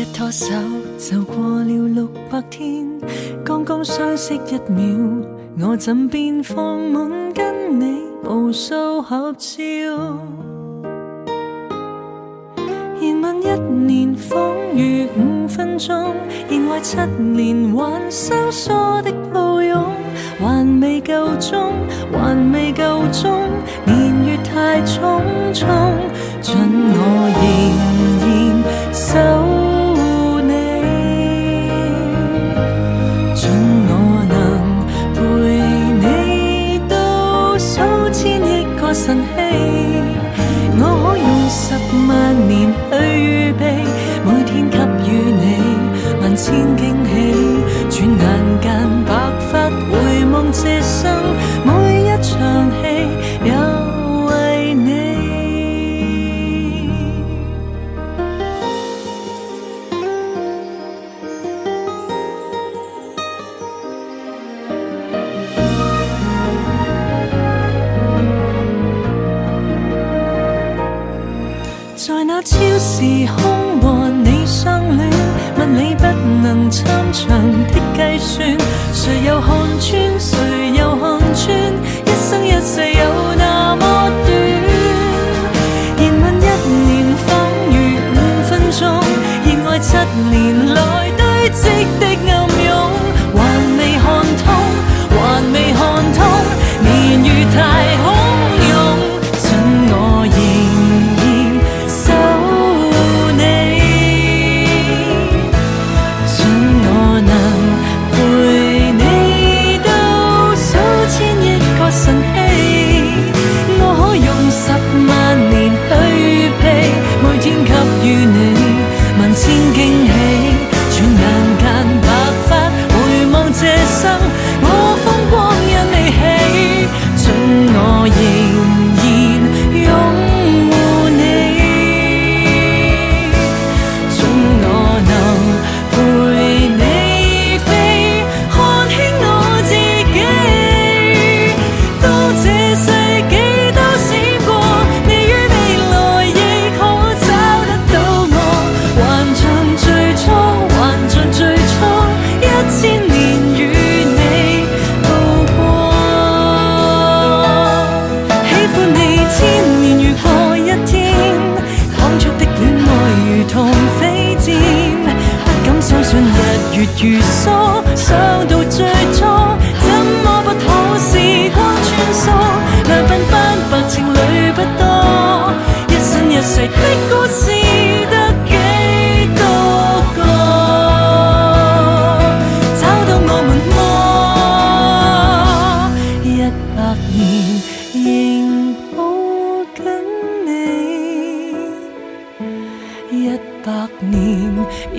一拖手就過了600天，剛剛相識1秒，我枕邊放滿跟你無數合照。言問1年仿如5分鐘，認為7年還生疏的抱擁，還未夠鐘，還未夠鐘，年月太匆匆，准我仍然守你，准我能陪你到數千億個晨曦，我可用10萬年去預備，每天給予你萬千驚喜，轉眼間白髮回望這生每一場戲，也為你。在那超時空和你相戀，問你不能參詳的計算，誰又看穿，誰又看穿，一生一世有那麼短。言問1年仿如5分鐘，認為7年來堆積的暗湧，還未看通，還未看通，年月太洶湧，准我仍然守你，准我能陪你到數千億個晨曦，我可用10萬年去預備，每天給予你萬千驚喜，轉眼間白髮回望這生，我風光因你起，准我仍然擁護你，准我能陪你飛，看輕我自己，當這世紀都閃過，你於未來亦可找得到我，還像最初，還像最初1000年與你度過，喜歡你千年如過一天，當初的戀愛如同飛箭，不敢相信日月如梭，想到最初怎麼不可時光穿梭，難分斑白情侶不多，一生一世的故事得幾多個，找到我們麼？100年仍抱緊你，100年仍